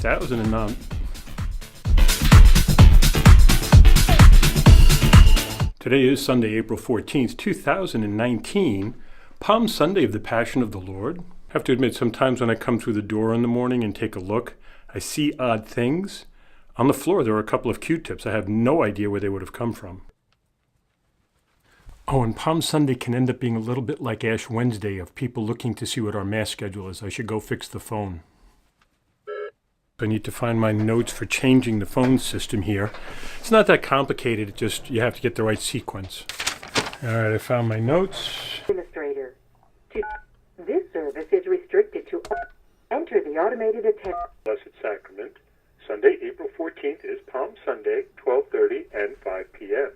2009. Today is Sunday, April 14th, 2019, Palm Sunday of the Passion of the Lord. I have to admit, sometimes when I come through the door in the morning and take a look, I see odd things. On the floor, there are a couple of Q-tips. I have no idea where they would have come from. Oh, and Palm Sunday can end up being a little bit like Ash Wednesday of people looking to see what our Mass schedule is. I should go fix the phone. I need to find my notes for changing the phone system here. It's not that complicated, it's just you have to get the right sequence. All right, I found my notes. Administrator, this service is restricted to enter the automated attendance. Blessed Sacrament, Sunday, April 14th is Palm Sunday, 12:30 and 5 p.m.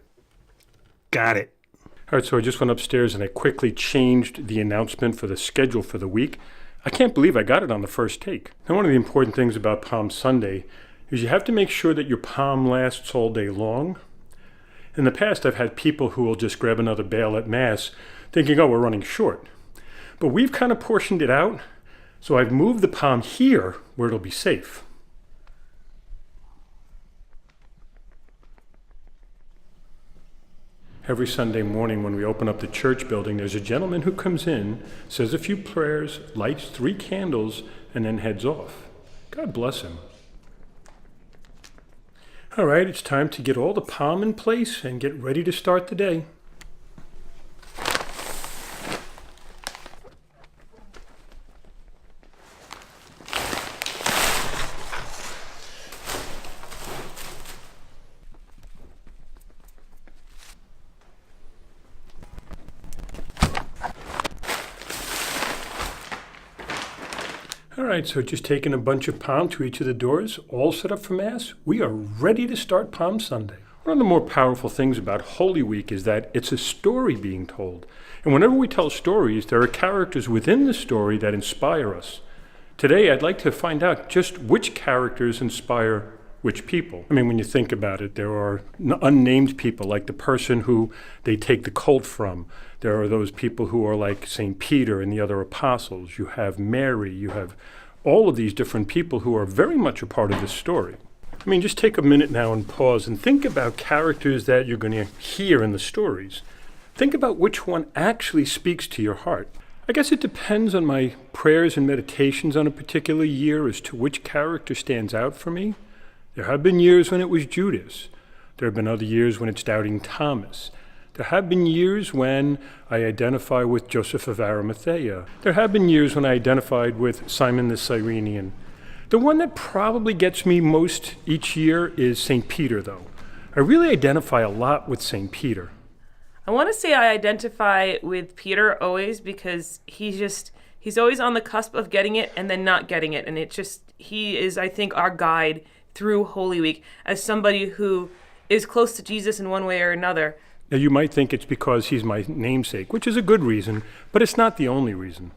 Got it. All right, so I just went upstairs and I quickly changed the announcement for the schedule for the week. I can't believe I got it on the first take. Now, one of the important things about Palm Sunday is you have to make sure that your palm lasts all day long. In the past, I've had people who will just grab another bail at Mass thinking, oh, we're running short. But we've kind of portioned it out, so I've moved the palm here where it'll be safe. Every Sunday morning when we open up the church building, there's a gentleman who comes in, says a few prayers, lights 3 candles, and then heads off. God bless him. All right, it's time to get all the palm in place and get ready to start the day. All right, so just taking a bunch of palm to each of the doors, all set up for Mass. We are ready to start Palm Sunday. One of the more powerful things about Holy Week is that it's a story being told. And whenever we tell stories, there are characters within the story that inspire us. Today, I'd like to find out just which characters inspire which people. I mean, when you think about it, there are unnamed people, like the person who they take the colt from. There are those people who are like St. Peter and the other apostles. You have Mary, you have all of these different people who are very much a part of this story. I mean, just take a minute now and pause and think about characters that you're going to hear in the stories. Think about which one actually speaks to your heart. I guess it depends on my prayers and meditations on a particular year as to which character stands out for me. There have been years when it was Judas. There have been other years when it's doubting Thomas. There have been years when I identify with Joseph of Arimathea. There have been years when I identified with Simon the Cyrenian. The one that probably gets me most each year is St. Peter, though. I really identify a lot with St. Peter. I want to say I identify with Peter always because he's always on the cusp of getting it and then not getting it. And he is, I think, our guide through Holy Week as somebody who is close to Jesus in one way or another. Now, you might think it's because he's my namesake, which is a good reason, but it's not the only reason.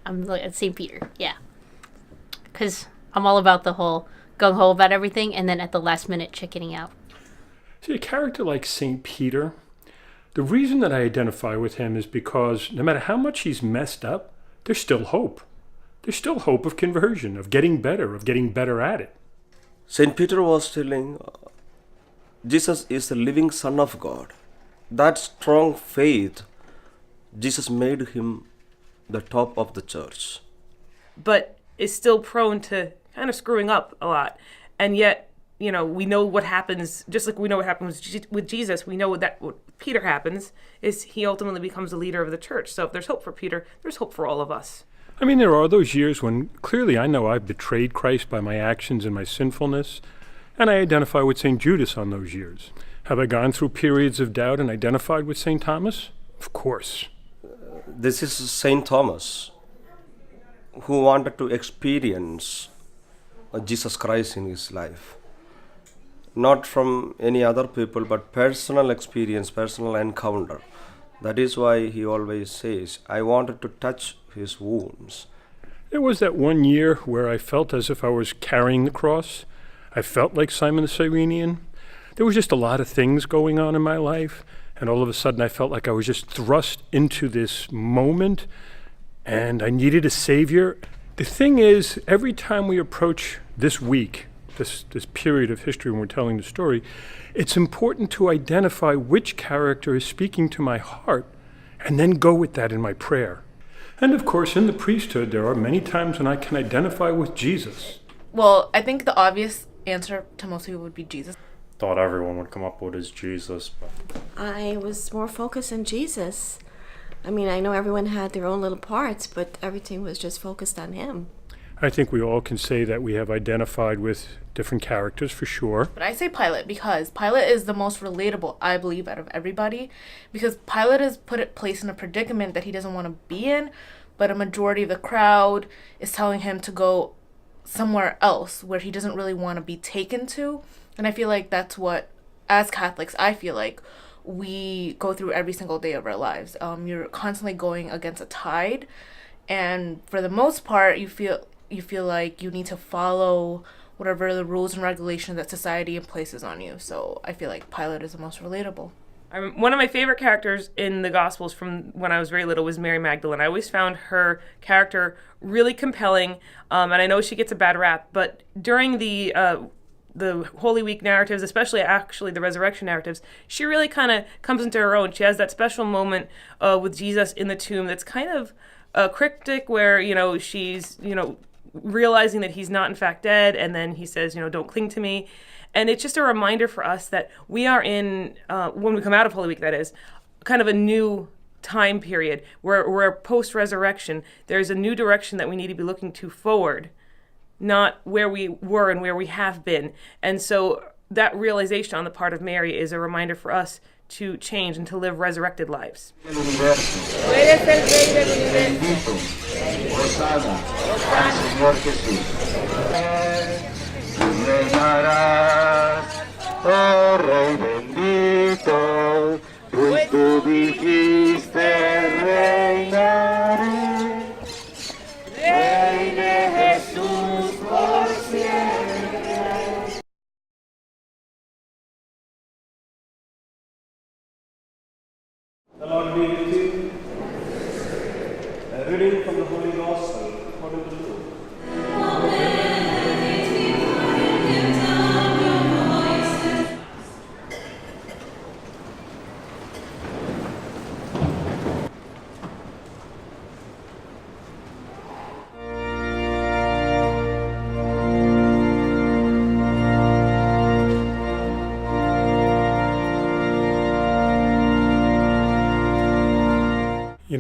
I'm like at St. Peter, yeah. Because I'm all about the whole gung-ho about everything and then at the last minute chickening out. See, a character like St. Peter, the reason that I identify with him is because no matter how much he's messed up, there's still hope. There's still hope of conversion, of getting better at it. St. Peter was telling, Jesus is the living Son of God. That strong faith, Jesus made him the top of the church. But is still prone to kind of screwing up a lot. And yet, we know what happens, just like we know what happens with Jesus, we know what Peter happens, is he ultimately becomes the leader of the church. So if there's hope for Peter, there's hope for all of us. I mean, there are those years when clearly I know I've betrayed Christ by my actions and my sinfulness, and I identify with St. Judas on those years. Have I gone through periods of doubt and identified with St. Thomas? Of course. This is St. Thomas, who wanted to experience Jesus Christ in his life. Not from any other people, but personal experience, personal encounter. That is why he always says, I wanted to touch his wounds. There was that one year where I felt as if I was carrying the cross. I felt like Simon the Cyrenian. There was just a lot of things going on in my life, and all of a sudden I felt like I was just thrust into this moment, and I needed a savior. The thing is, every time we approach this week, this period of history when we're telling the story, it's important to identify which character is speaking to my heart and then go with that in my prayer. And of course, in the priesthood, there are many times when I can identify with Jesus. Well, I think the obvious answer to most people would be Jesus. Thought everyone would come up with is Jesus. But I was more focused on Jesus. I mean, I know everyone had their own little parts, but everything was just focused on him. I think we all can say that we have identified with different characters for sure. But I say Pilate because Pilate is the most relatable, I believe, out of everybody. Because Pilate is placed in a predicament that he doesn't want to be in, but a majority of the crowd is telling him to go somewhere else where he doesn't really want to be taken to. And I feel like that's what, as Catholics, I feel like we go through every single day of our lives. You're constantly going against a tide, and for the most part, you feel like you need to follow whatever the rules and regulations that society places on you. So I feel like Pilate is the most relatable. One of my favorite characters in the Gospels from when I was very little was Mary Magdalene. I always found her character really compelling, and I know she gets a bad rap, but during the Holy Week narratives, especially actually the resurrection narratives, she really kind of comes into her own. She has that special moment with Jesus in the tomb that's kind of cryptic, where, she's, realizing that he's not in fact dead, and then he says, don't cling to me. And it's just a reminder for us that we are in, when we come out of Holy Week, that is, kind of a new time period. We're post-resurrection. There's a new direction that we need to be looking to forward, not where we were and where we have been. And so that realization on the part of Mary is a reminder for us to change and to live resurrected lives. Oh Rey bendito, pues tú dijiste reinaré, reine Jesús por siempre. The Lord be with you. A reading from the Holy Gospel according to Luke.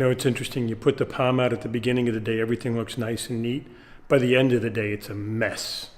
It's interesting. You put the palm out at the beginning of the day, everything looks nice and neat. By the end of the day, it's a mess.